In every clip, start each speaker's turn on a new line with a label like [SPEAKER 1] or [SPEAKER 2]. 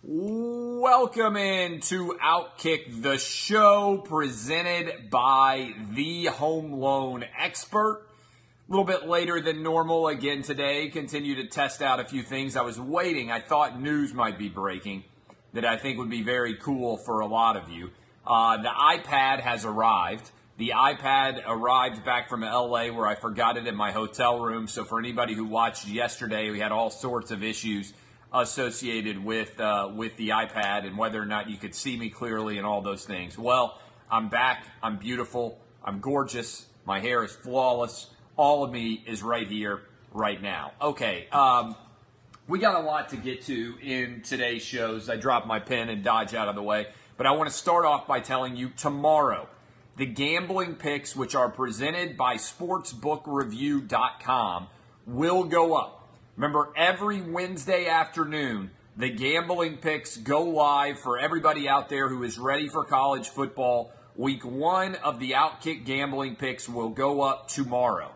[SPEAKER 1] Welcome in to Outkick the Show, presented by the Home Loan Expert. A little bit later than normal again today. Continue to test out a few things. I was waiting. I thought news might be breaking that I think would be very cool for a lot of you. The iPad has arrived. The iPad arrived back from LA where I forgot it in my hotel room. So for anybody who watched yesterday, we had all sorts of issues associated with the iPad and whether or not you could see me clearly and all those things. Well, I'm back. I'm beautiful. I'm gorgeous. My hair is flawless. All of me is right here, right now. Okay, we got a lot to get to in today's shows. I dropped my pen and dodge out of the way. But I want to start off by telling you tomorrow, the gambling picks, which are presented by sportsbookreview.com, will go up. Remember, every Wednesday afternoon, the gambling picks go live for everybody out there who is ready for college football. Week 1 of the Outkick gambling picks will go up tomorrow.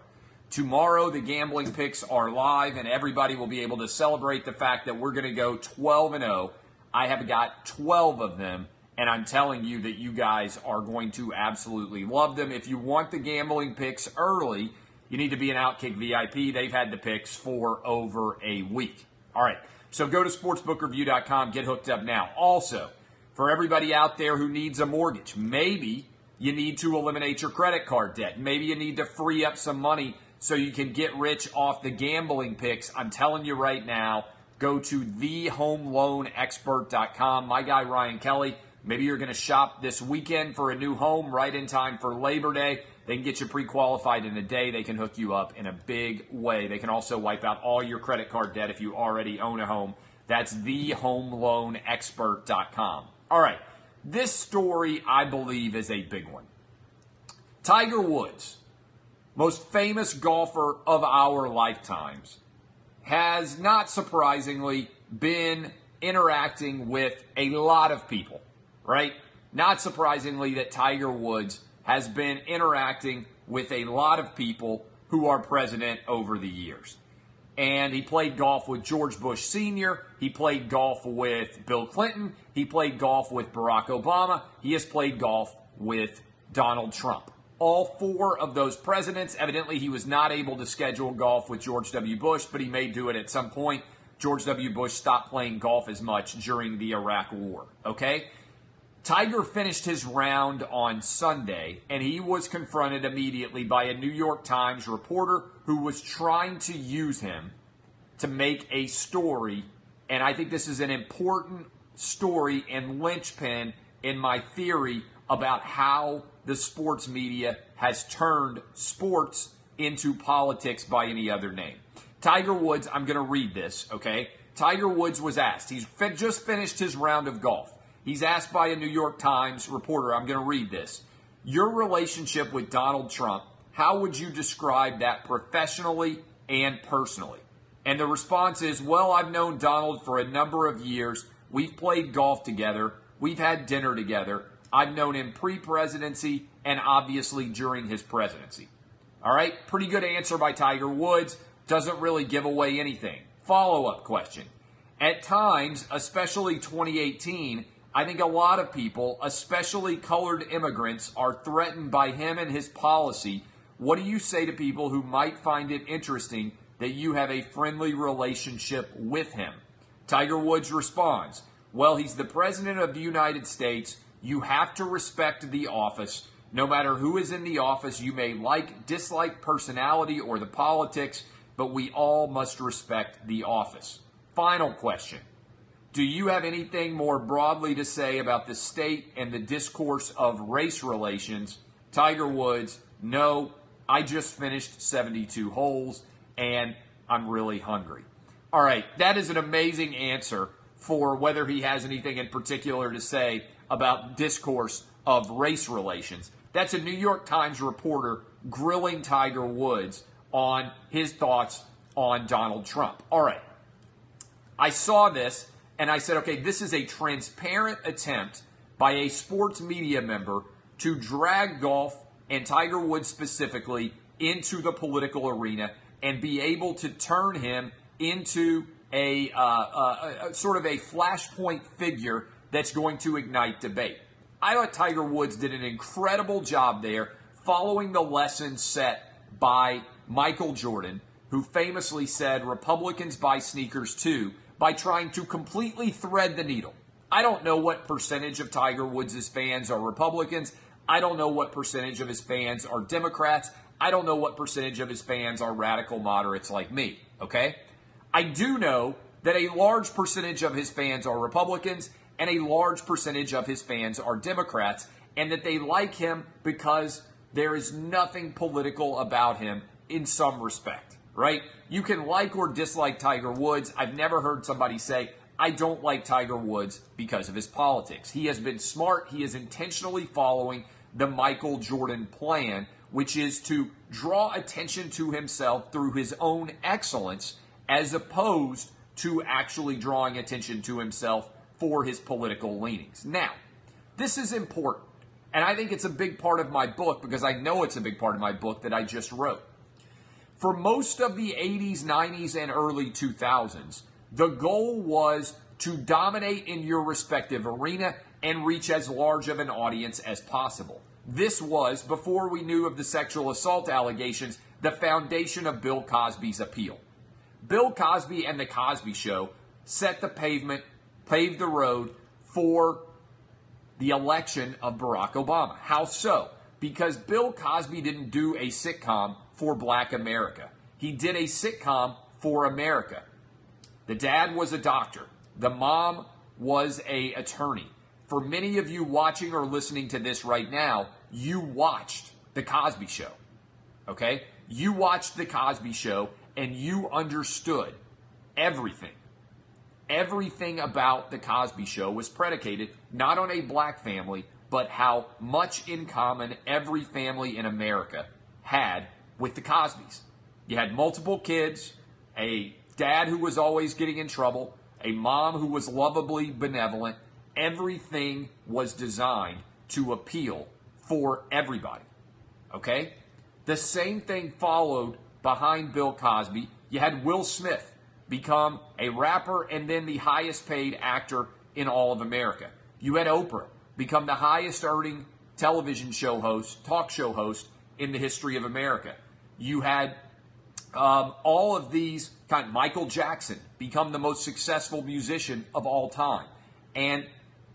[SPEAKER 1] Tomorrow, the gambling picks are live, and everybody will be able to celebrate the fact that we're going to go 12-0. I have got 12 of them, and I'm telling you that you guys are going to absolutely love them. If you want the gambling picks early, you need to be an Outkick VIP. They've had the picks for over a week. All right, so go to sportsbookreview.com. Get hooked up now. Also, for everybody out there who needs a mortgage, maybe you need to eliminate your credit card debt. Maybe you need to free up some money so you can get rich off the gambling picks. I'm telling you right now, go to thehomeloanexpert.com. My guy, Ryan Kelly, maybe you're going to shop this weekend for a new home right in time for Labor Day. They can get you pre-qualified in a day. They can hook you up in a big way. They can also wipe out all your credit card debt if you already own a home. That's thehomeloanexpert.com. All right, this story, I believe, is a big one. Tiger Woods, most famous golfer of our lifetimes, has not surprisingly been interacting with a lot of people, right? Not surprisingly that Tiger Woods has been interacting with a lot of people who are president over the years. And he played golf with George Bush Sr., he played golf with Bill Clinton, he played golf with Barack Obama, he has played golf with Donald Trump. All 4 of those presidents, evidently he was not able to schedule golf with George W. Bush, but he may do it at some point. George W. Bush stopped playing golf as much during the Iraq War, okay? Tiger finished his round on Sunday, and he was confronted immediately by a New York Times reporter who was trying to use him to make a story, and I think this is an important story and linchpin in my theory about how the sports media has turned sports into politics by any other name. Tiger Woods, I'm going to read this, okay? Tiger Woods was asked. He's just finished his round of golf. He's asked by a New York Times reporter, I'm going to read this. Your relationship with Donald Trump, how would you describe that professionally and personally? And the response is, well, I've known Donald for a number of years. We've played golf together. We've had dinner together. I've known him pre-presidency and obviously during his presidency. All right, pretty good answer by Tiger Woods. Doesn't really give away anything. Follow-up question. At times, especially 2018, I think a lot of people, especially colored immigrants, are threatened by him and his policy. What do you say to people who might find it interesting that you have a friendly relationship with him? Tiger Woods responds, well, he's the president of the United States. You have to respect the office. No matter who is in the office, you may dislike personality or the politics, but we all must respect the office. Final question. Do you have anything more broadly to say about the state and the discourse of race relations? Tiger Woods, no, I just finished 72 holes and I'm really hungry. All right, that is an amazing answer for whether he has anything in particular to say about discourse of race relations. That's a New York Times reporter grilling Tiger Woods on his thoughts on Donald Trump. All right, I saw this. And I said, okay, this is a transparent attempt by a sports media member to drag golf and Tiger Woods specifically into the political arena and be able to turn him into a sort of a flashpoint figure that's going to ignite debate. I thought Tiger Woods did an incredible job there, following the lessons set by Michael Jordan, who famously said Republicans buy sneakers too, by trying to completely thread the needle. I don't know what percentage of Tiger Woods' fans are Republicans. I don't know what percentage of his fans are Democrats. I don't know what percentage of his fans are radical moderates like me, okay? I do know that a large percentage of his fans are Republicans and a large percentage of his fans are Democrats, and that they like him because there is nothing political about him in some respect, right? You can like or dislike Tiger Woods. I've never heard somebody say, I don't like Tiger Woods because of his politics. He has been smart. He is intentionally following the Michael Jordan plan, which is to draw attention to himself through his own excellence, as opposed to actually drawing attention to himself for his political leanings. Now, this is important, and I think it's a big part of my book, because I know it's a big part of my book that I just wrote. For most of the 80s, 90s, and early 2000s, the goal was to dominate in your respective arena and reach as large of an audience as possible. This was, before we knew of the sexual assault allegations, the foundation of Bill Cosby's appeal. Bill Cosby and The Cosby Show set the paved the road for the election of Barack Obama. How so? Because Bill Cosby didn't do a sitcom for Black America. He did a sitcom for America. The dad was a doctor. The mom was an attorney. For many of you watching or listening to this right now, you watched The Cosby Show. Okay? You watched The Cosby Show and you understood everything. Everything about The Cosby Show was predicated not on a black family, but how much in common every family in America had with the Cosbys. You had multiple kids, a dad who was always getting in trouble, a mom who was lovably benevolent. Everything was designed to appeal for everybody. Okay? The same thing followed behind Bill Cosby. You had Will Smith become a rapper and then the highest paid actor in all of America. You had Oprah become the highest earning television show host, talk show host in the history of America. You had all of these, Michael Jackson become the most successful musician of all time. And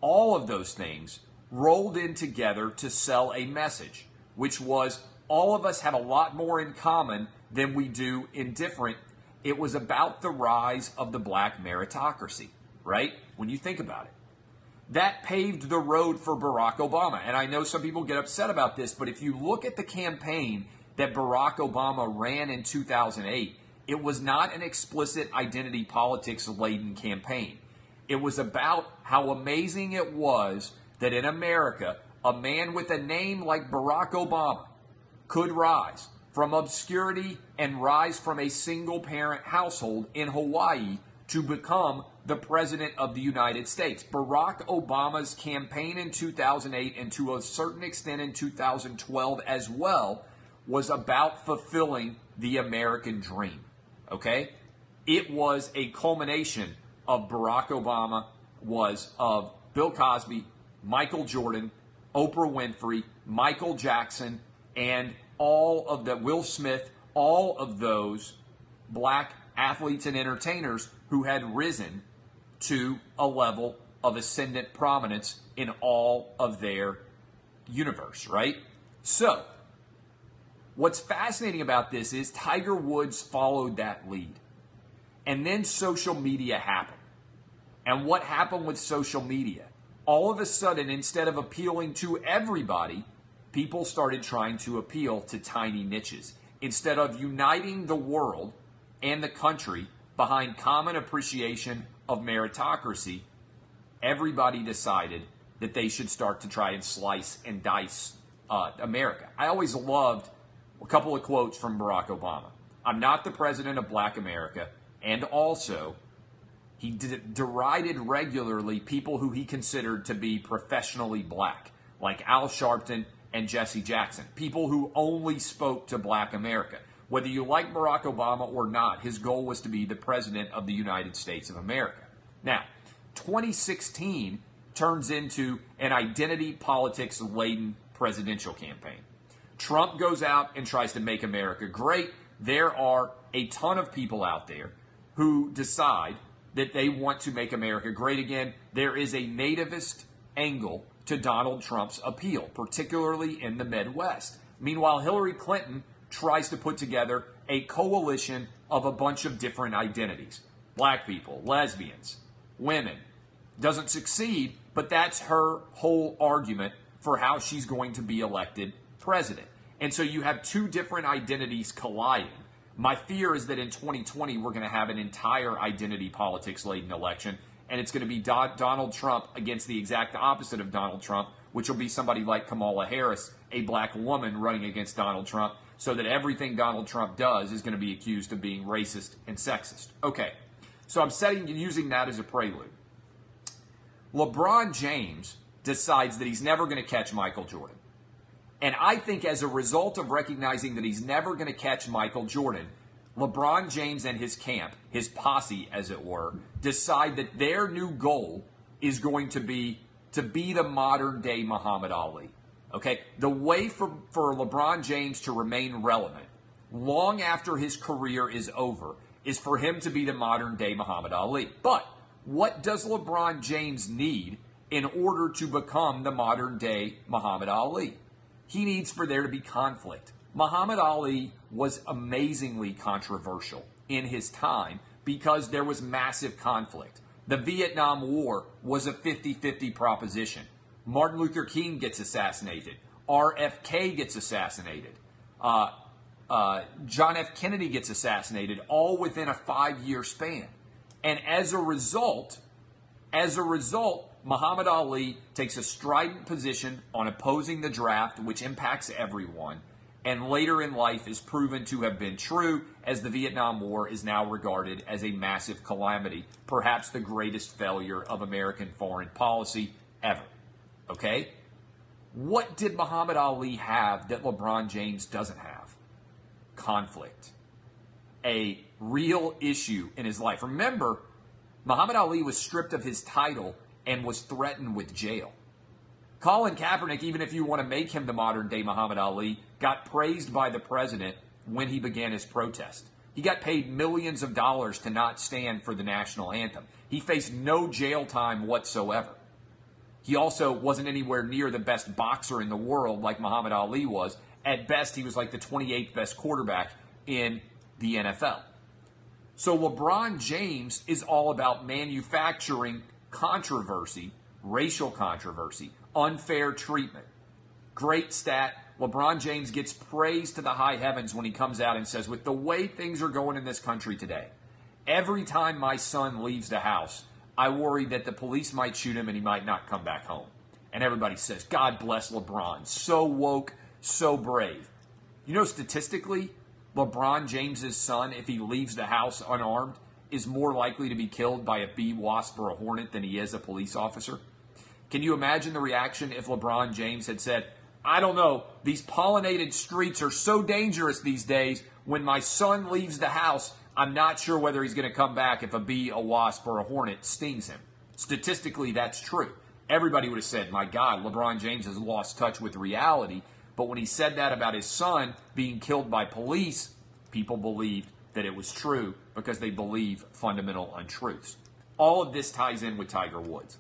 [SPEAKER 1] all of those things rolled in together to sell a message, which was all of us have a lot more in common than we do in different. It was about the rise of the black meritocracy, right? When you think about it. That paved the road for Barack Obama. And I know some people get upset about this, but if you look at the campaign that Barack Obama ran in 2008, it was not an explicit identity politics-laden campaign. It was about how amazing it was that in America, a man with a name like Barack Obama could rise from obscurity and rise from a single-parent household in Hawaii to become the President of the United States. Barack Obama's campaign in 2008 and to a certain extent in 2012 as well was about fulfilling the American dream, okay? It was a culmination of Barack Obama, of Bill Cosby, Michael Jordan, Oprah Winfrey, Michael Jackson, and all of the Will Smith, all of those black athletes and entertainers who had risen to a level of ascendant prominence in all of their universe, right? So, what's fascinating about this is Tiger Woods followed that lead. And then social media happened. And what happened with social media? All of a sudden, instead of appealing to everybody, people started trying to appeal to tiny niches. Instead of uniting the world and the country behind common appreciation of meritocracy, everybody decided that they should start to try and slice and dice America. I always loved a couple of quotes from Barack Obama. I'm not the president of Black America. And also, he derided regularly people who he considered to be professionally black, like Al Sharpton and Jesse Jackson, people who only spoke to Black America. Whether you like Barack Obama or not, his goal was to be the president of the United States of America. Now, 2016 turns into an identity politics-laden presidential campaign. Trump goes out and tries to make America great. There are a ton of people out there who decide that they want to make America great again. There is a nativist angle to Donald Trump's appeal, particularly in the Midwest. Meanwhile, Hillary Clinton tries to put together a coalition of a bunch of different identities. Black people, lesbians, women. Doesn't succeed, but that's her whole argument for how she's going to be elected president. And so you have two different identities colliding. My fear is that in 2020, we're going to have an entire identity politics-laden election, and it's going to be Donald Trump against the exact opposite of Donald Trump, which will be somebody like Kamala Harris, a black woman running against Donald Trump, so that everything Donald Trump does is going to be accused of being racist and sexist. Okay, so I'm using that as a prelude. LeBron James decides that he's never going to catch Michael Jordan. And I think as a result of recognizing that he's never going to catch Michael Jordan, LeBron James and his camp, his posse as it were, decide that their new goal is going to be the modern day Muhammad Ali. Okay? The way for LeBron James to remain relevant long after his career is over is for him to be the modern day Muhammad Ali. But what does LeBron James need in order to become the modern day Muhammad Ali? He needs for there to be conflict. Muhammad Ali was amazingly controversial in his time because there was massive conflict. The Vietnam War was a 50-50 proposition. Martin Luther King gets assassinated. RFK gets assassinated. John F. Kennedy gets assassinated, all within a 5-year span. And as a result, Muhammad Ali takes a strident position on opposing the draft, which impacts everyone, and later in life is proven to have been true, as the Vietnam War is now regarded as a massive calamity, perhaps the greatest failure of American foreign policy ever. Okay? What did Muhammad Ali have that LeBron James doesn't have? Conflict. A real issue in his life. Remember, Muhammad Ali was stripped of his title and was threatened with jail. Colin Kaepernick, even if you want to make him the modern day Muhammad Ali, got praised by the president when he began his protest. He got paid millions of dollars to not stand for the national anthem. He faced no jail time whatsoever. He also wasn't anywhere near the best boxer in the world like Muhammad Ali was. At best, he was like the 28th best quarterback in the NFL. So LeBron James is all about manufacturing controversy, racial controversy, unfair treatment. Great stat. LeBron James gets praised to the high heavens when he comes out and says, with the way things are going in this country today, every time my son leaves the house, I worry that the police might shoot him and he might not come back home. And everybody says, God bless LeBron. So woke, so brave. You know, statistically, LeBron James's son, if he leaves the house unarmed, is more likely to be killed by a bee, wasp, or a hornet than he is a police officer. Can you imagine the reaction if LeBron James had said, I don't know, these pollinated streets are so dangerous these days. When my son leaves the house, I'm not sure whether he's going to come back if a bee, a wasp, or a hornet stings him. Statistically, that's true. Everybody would have said, my God, LeBron James has lost touch with reality. But when he said that about his son being killed by police, people believed that it was true because they believe fundamental untruths. All of this ties in with Tiger Woods.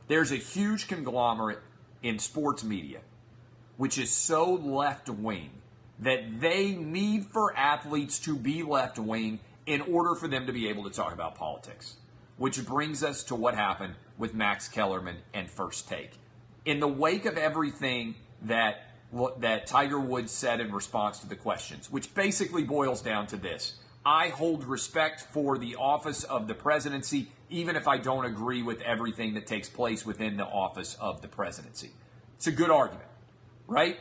[SPEAKER 1] There's a huge conglomerate in sports media which is so left-wing that they need for athletes to be left-wing in order for them to be able to talk about politics. Which brings us to what happened with Max Kellerman and First Take. In the wake of everything that Tiger Woods said in response to the questions, which basically boils down to this: I hold respect for the office of the presidency, even if I don't agree with everything that takes place within the office of the presidency. It's a good argument, right?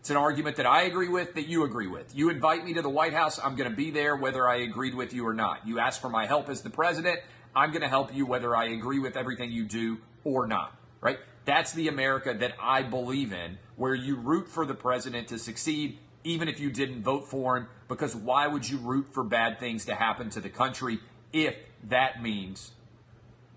[SPEAKER 1] It's an argument that I agree with, that you agree with. You invite me to the White House, I'm going to be there whether I agreed with you or not. You ask for my help as the president, I'm going to help you whether I agree with everything you do or not, right? That's the America that I believe in, where you root for the president to succeed even if you didn't vote for him, because why would you root for bad things to happen to the country if that means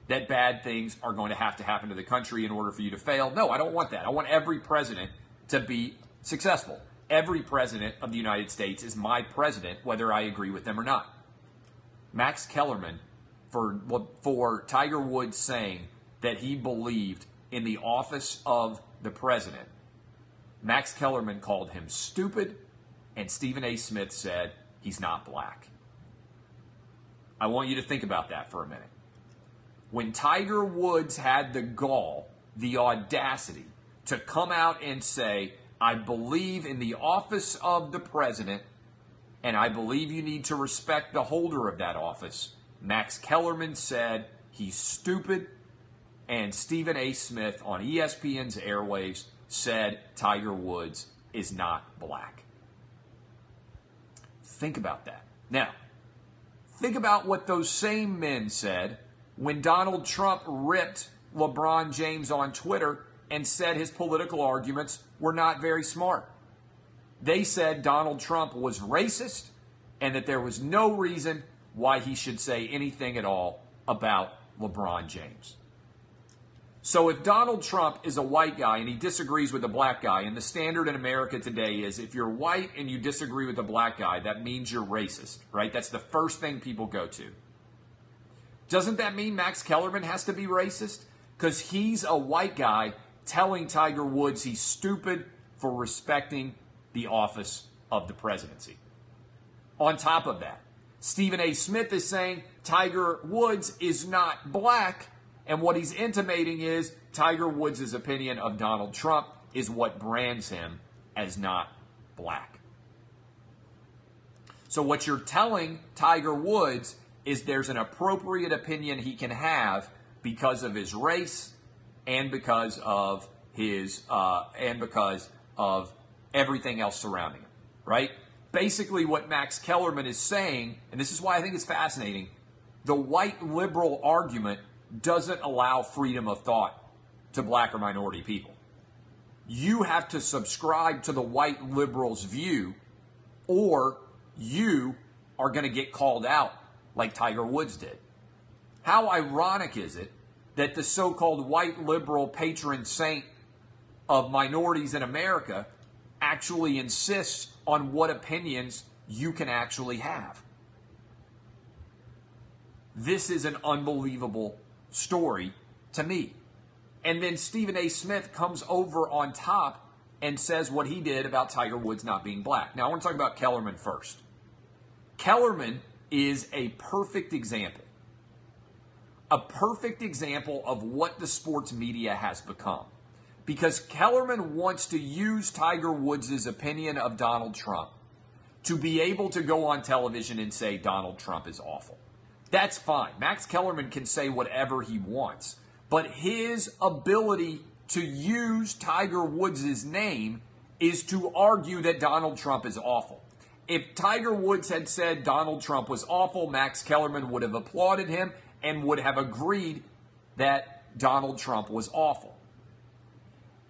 [SPEAKER 1] that bad things are going to happen to the country in order for you to fail? No, I don't want that. I want every president to be successful. Every president of the United States is my president, whether I agree with them or not. Max Kellerman, for Tiger Woods saying that he believed in the office of the president, Max Kellerman called him stupid, and Stephen A. Smith said he's not black. I want you to think about that for a minute. When Tiger Woods had the gall, the audacity, to come out and say, I believe in the office of the president, and I believe you need to respect the holder of that office, Max Kellerman said he's stupid, and Stephen A. Smith on ESPN's airwaves said Tiger Woods is not black. Think about that. Now, think about what those same men said when Donald Trump ripped LeBron James on Twitter and said his political arguments were not very smart. They said Donald Trump was racist and that there was no reason why he should say anything at all about LeBron James. So if Donald Trump is a white guy and he disagrees with a black guy, and the standard in America today is if you're white and you disagree with a black guy, that means you're racist, right? That's the first thing people go to. Doesn't that mean Max Kellerman has to be racist? Because he's a white guy telling Tiger Woods he's stupid for respecting the office of the presidency. On top of that, Stephen A. Smith is saying Tiger Woods is not black, and what he's intimating is Tiger Woods' opinion of Donald Trump is what brands him as not black. So what you're telling Tiger Woods is there's an appropriate opinion he can have because of his race and because of his everything else surrounding him, right? Basically what Max Kellerman is saying, and this is why I think it's fascinating, the white liberal argument doesn't allow freedom of thought to black or minority people. You have to subscribe to the white liberal's view, or you are going to get called out like Tiger Woods did. How ironic is it that the so-called white liberal patron saint of minorities in America actually insists on what opinions you can actually have? This is an unbelievable story to me. And then Stephen A. Smith comes over on top and says what he did about Tiger Woods not being black. Now I want to talk about Kellerman first. Kellerman is a perfect example of what the sports media has become. Because Kellerman wants to use Tiger Woods' opinion of Donald Trump to be able to go on television and say Donald Trump is awful. That's fine. Max Kellerman can say whatever he wants. But his ability to use Tiger Woods' name is to argue that Donald Trump is awful. If Tiger Woods had said Donald Trump was awful, Max Kellerman would have applauded him and would have agreed that Donald Trump was awful.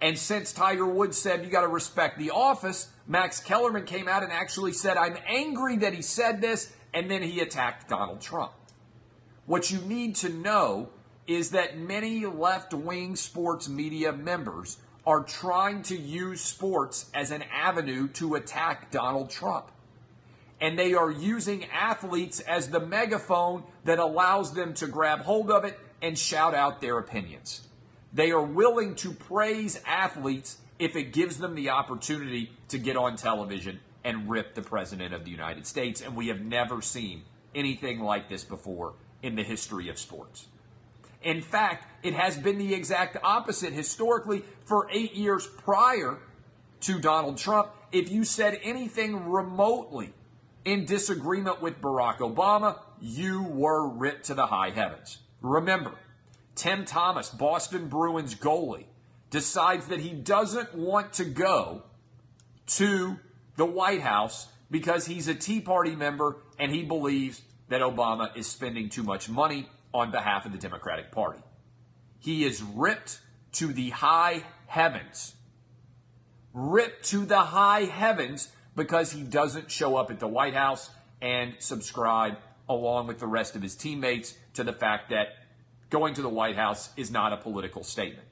[SPEAKER 1] And since Tiger Woods said you got to respect the office, Max Kellerman came out and actually said, I'm angry that he said this, and then he attacked Donald Trump. What you need to know is that many left-wing sports media members are trying to use sports as an avenue to attack Donald Trump. And they are using athletes as the megaphone that allows them to grab hold of it and shout out their opinions. They are willing to praise athletes if it gives them the opportunity to get on television and rip the President of the United States. And we have never seen anything like this before in the history of sports. In fact, it has been the exact opposite historically for 8 years prior to Donald Trump. If you said anything remotely in disagreement with Barack Obama, you were ripped to the high heavens. Remember, Tim Thomas, Boston Bruins goalie, decides that he doesn't want to go to the White House because he's a Tea Party member and he believes that Obama is spending too much money on behalf of the Democratic Party. He is ripped to the high heavens. Ripped to the high heavens because he doesn't show up at the White House and subscribe along with the rest of his teammates to the fact that going to the White House is not a political statement.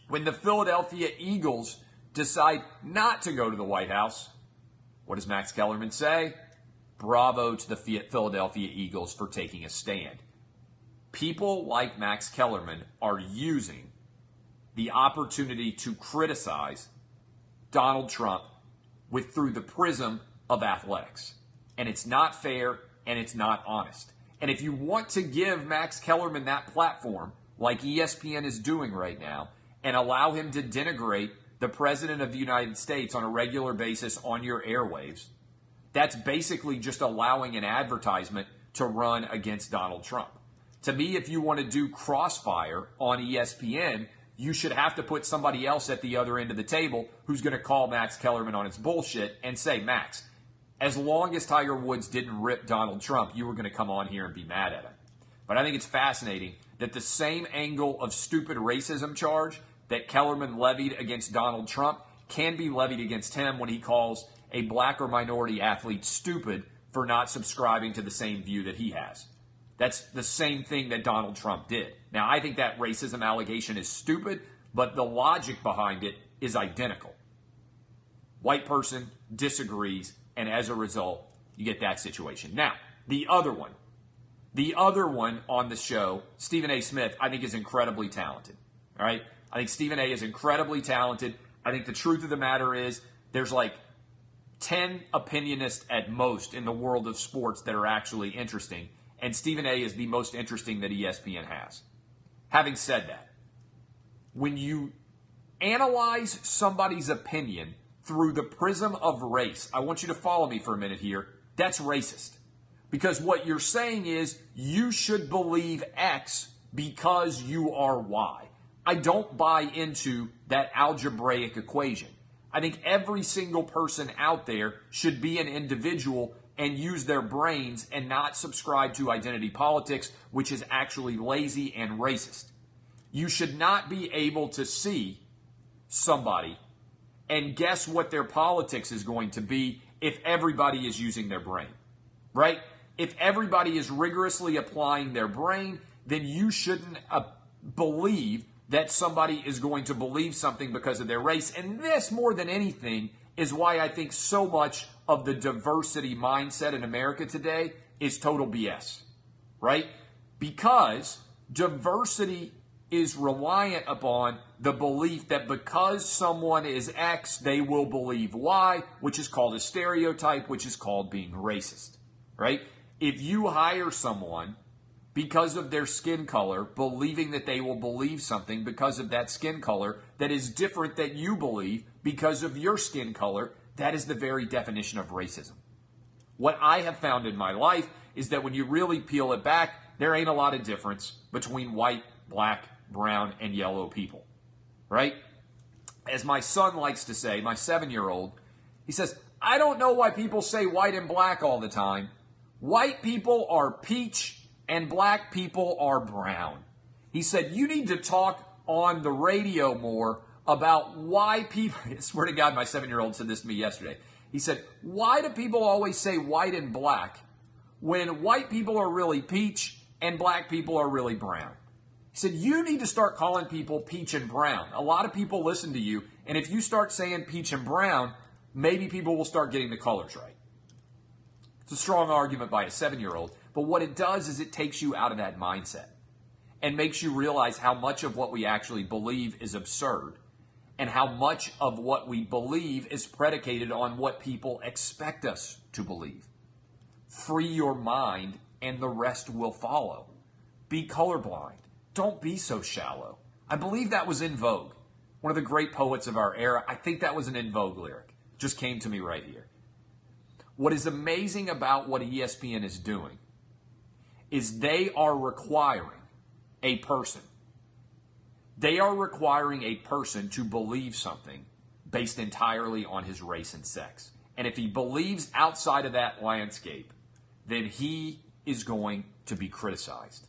[SPEAKER 1] When the Philadelphia Eagles decide not to go to the White House, what does Max Kellerman say? Bravo to the Philadelphia Eagles for taking a stand. People like Max Kellerman are using the opportunity to criticize Donald Trump through the prism of athletics. And it's not fair and it's not honest. And if you want to give Max Kellerman that platform, like ESPN is doing right now, and allow him to denigrate the President of the United States on a regular basis on your airwaves, that's basically just allowing an advertisement to run against Donald Trump. To me, if you want to do crossfire on ESPN, you should have to put somebody else at the other end of the table who's going to call Max Kellerman on his bullshit and say, Max, as long as Tiger Woods didn't rip Donald Trump, you were going to come on here and be mad at him. But I think it's fascinating that the same angle of stupid racism charge that Kellerman levied against Donald Trump can be levied against him when he calls a black or minority athlete stupid for not subscribing to the same view that he has. That's the same thing that Donald Trump did. Now, I think that racism allegation is stupid, but the logic behind it is identical. White person disagrees, and as a result, you get that situation. Now, the other one on the show, Stephen A. Smith, I think is incredibly talented. All right? I think Stephen A. is incredibly talented. I think the truth of the matter is there's like 10 opinionists at most in the world of sports that are actually interesting, and Stephen A. is the most interesting that ESPN has. Having said that, when you analyze somebody's opinion through the prism of race, I want you to follow me for a minute here, that's racist. Because what you're saying is you should believe X because you are Y. I don't buy into that algebraic equation. I think every single person out there should be an individual and use their brains and not subscribe to identity politics, which is actually lazy and racist. You should not be able to see somebody and guess what their politics is going to be if everybody is using their brain, right? If everybody is rigorously applying their brain, then you shouldn't believe that somebody is going to believe something because of their race. And this, more than anything, is why I think so much of the diversity mindset in America today is total BS, right? Because diversity is reliant upon the belief that because someone is X, they will believe Y, which is called a stereotype, which is called being racist, right? If you hire someone because of their skin color, believing that they will believe something because of that skin color that is different that you believe because of your skin color, that is the very definition of racism. What I have found in my life is that when you really peel it back, there ain't a lot of difference between white, black, brown, and yellow people, right? As my son likes to say, my 7-year-old, he says, I don't know why people say white and black all the time. White people are peach and black people are brown. He said, you need to talk on the radio more about why people, I swear to God, my 7-year-old said this to me yesterday. He said, why do people always say white and black when white people are really peach and black people are really brown? He said, you need to start calling people peach and brown. A lot of people listen to you, and if you start saying peach and brown, maybe people will start getting the colors right. It's a strong argument by a 7-year-old, but what it does is it takes you out of that mindset and makes you realize how much of what we actually believe is absurd and how much of what we believe is predicated on what people expect us to believe. Free your mind and the rest will follow. Be colorblind. Don't be so shallow. I believe that was In Vogue. One of the great poets of our era. I think that was an In Vogue lyric. Just came to me right here. What is amazing about what ESPN is doing is they are requiring a person. They are requiring a person to believe something based entirely on his race and sex. And if he believes outside of that landscape, then he is going to be criticized.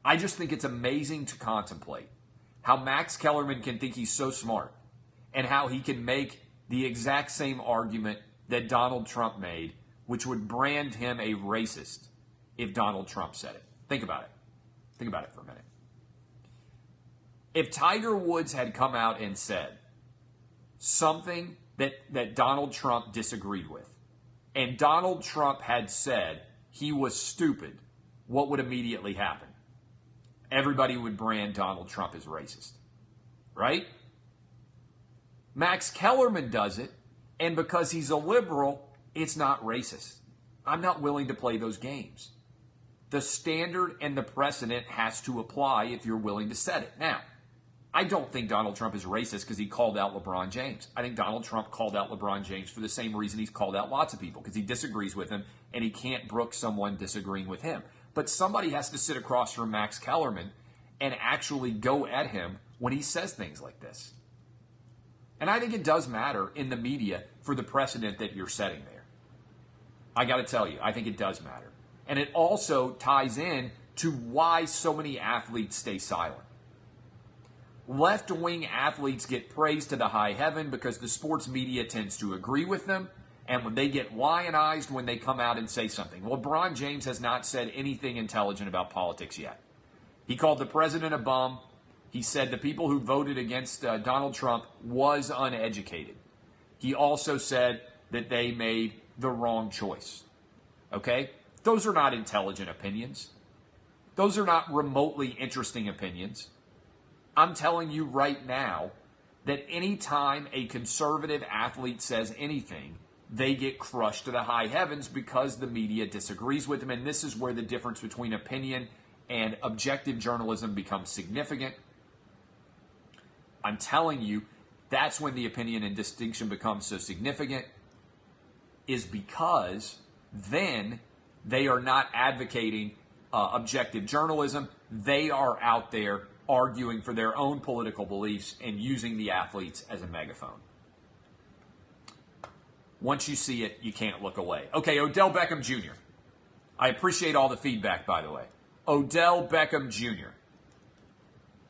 [SPEAKER 1] I just think it's amazing to contemplate how Max Kellerman can think he's so smart and how he can make the exact same argument that Donald Trump made, which would brand him a racist if Donald Trump said it. Think about it. Think about it for a minute. If Tiger Woods had come out and said something that Donald Trump disagreed with, and Donald Trump had said he was stupid, what would immediately happen? Everybody would brand Donald Trump as racist, right? Max Kellerman does it, and because he's a liberal, it's not racist. I'm not willing to play those games. The standard and the precedent has to apply if you're willing to set it. Now, I don't think Donald Trump is racist because he called out LeBron James. I think Donald Trump called out LeBron James for the same reason he's called out lots of people, because he disagrees with him and he can't brook someone disagreeing with him. But somebody has to sit across from Max Kellerman and actually go at him when he says things like this. And I think it does matter in the media for the precedent that you're setting there. I got to tell you, I think it does matter. And it also ties in to why so many athletes stay silent. Left-wing athletes get praised to the high heaven because the sports media tends to agree with them, and when they get lionized when they come out and say something. LeBron James has not said anything intelligent about politics yet. He called the president a bum. He said the people who voted against Donald Trump was uneducated. He also said that they made the wrong choice. Okay? Those are not intelligent opinions. Those are not remotely interesting opinions. I'm telling you right now that anytime a conservative athlete says anything, they get crushed to the high heavens because the media disagrees with them. And this is where the difference between opinion and objective journalism becomes significant. I'm telling you, that's when the opinion and distinction becomes so significant, is because then they are not advocating objective journalism. They are out there arguing for their own political beliefs and using the athletes as a megaphone. Once you see it, you can't look away. Okay, Odell Beckham Jr. I appreciate all the feedback, by the way. Odell Beckham Jr.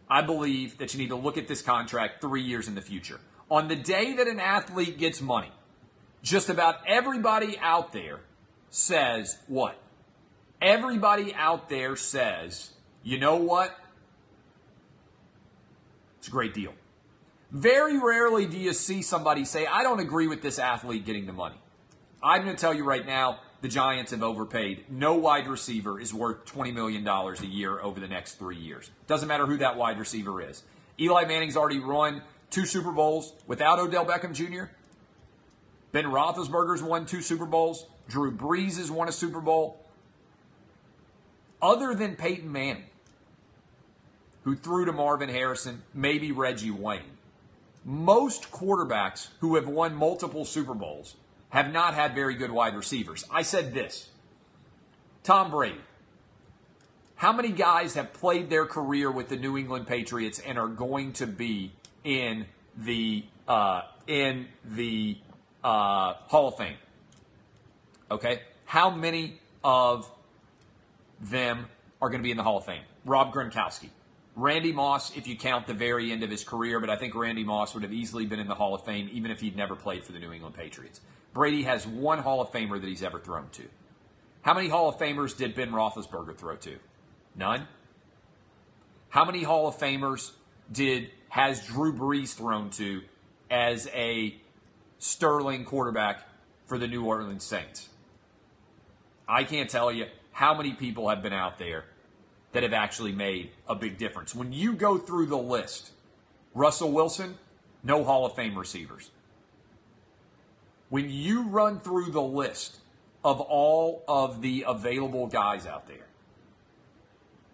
[SPEAKER 1] I believe that you need to look at this contract 3 years in the future. On the day that an athlete gets money, just about everybody out there says what? Everybody out there says, you know what? It's a great deal. Very rarely do you see somebody say, I don't agree with this athlete getting the money. I'm going to tell you right now, the Giants have overpaid. No wide receiver is worth $20 million a year over the next 3 years. Doesn't matter who that wide receiver is. Eli Manning's already run 2 Super Bowls without Odell Beckham Jr. Ben Roethlisberger's won 2 Super Bowls. Drew Brees has won a Super Bowl. Other than Peyton Manning, who threw to Marvin Harrison, maybe Reggie Wayne, most quarterbacks who have won multiple Super Bowls have not had very good wide receivers. I said this. Tom Brady. How many guys have played their career with the New England Patriots and are going to be in the Hall of Fame? Okay? How many of them are going to be in the Hall of Fame? Rob Gronkowski. Randy Moss, if you count the very end of his career, but I think Randy Moss would have easily been in the Hall of Fame even if he'd never played for the New England Patriots. Brady has 1 Hall of Famer that he's ever thrown to. How many Hall of Famers did Ben Roethlisberger throw to? None. How many Hall of Famers has Drew Brees thrown to as a sterling quarterback for the New Orleans Saints? I can't tell you how many people have been out there that have actually made a big difference. When you go through the list, Russell Wilson, no Hall of Fame receivers. When you run through the list of all of the available guys out there,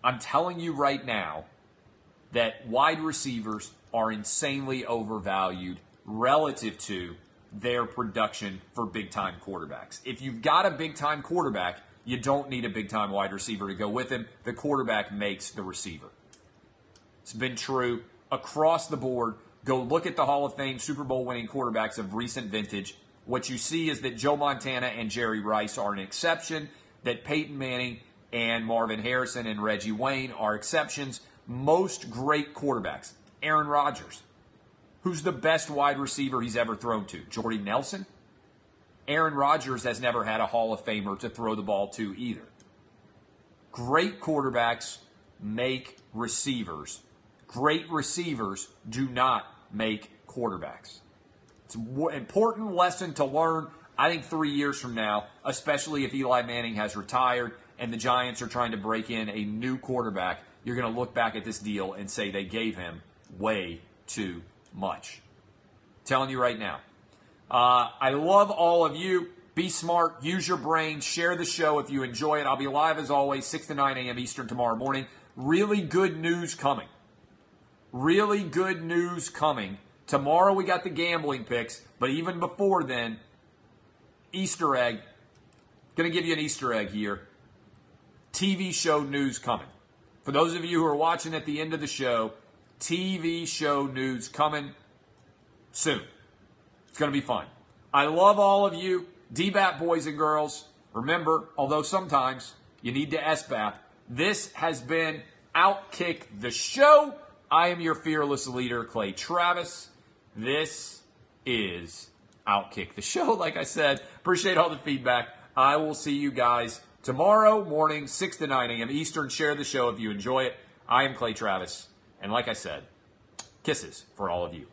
[SPEAKER 1] I'm telling you right now that wide receivers are insanely overvalued relative to their production for big-time quarterbacks. If you've got a big-time quarterback, you don't need a big-time wide receiver to go with him. The quarterback makes the receiver. It's been true across the board. Go look at the Hall of Fame Super Bowl winning quarterbacks of recent vintage. What you see is that Joe Montana and Jerry Rice are an exception, that Peyton Manning and Marvin Harrison and Reggie Wayne are exceptions. Most great quarterbacks, Aaron Rodgers, Who's the best wide receiver he's ever thrown to? Jordy Nelson? Aaron Rodgers has never had a Hall of Famer to throw the ball to either. Great quarterbacks make receivers. Great receivers do not make quarterbacks. It's an important lesson to learn, I think, 3 years from now, especially if Eli Manning has retired and the Giants are trying to break in a new quarterback. You're going to look back at this deal and say they gave him way too much. I'm telling you right now. I love all of you. Be smart. Use your brain. Share the show if you enjoy it. I'll be live as always, 6 to 9 a.m. Eastern tomorrow morning. Really good news coming. Really good news coming. Tomorrow we got the gambling picks, but even before then, Easter egg. Going to give you an Easter egg here. TV show news coming. For those of you who are watching at the end of the show, TV show news coming soon. It's going to be fun. I love all of you. DBAP boys and girls. Remember, although sometimes you need to SBAP, this has been Outkick the Show. I am your fearless leader, Clay Travis. This is Outkick the Show. Like I said, appreciate all the feedback. I will see you guys tomorrow morning, 6 to 9 a.m. Eastern. Share the show if you enjoy it. I am Clay Travis. And like I said, kisses for all of you.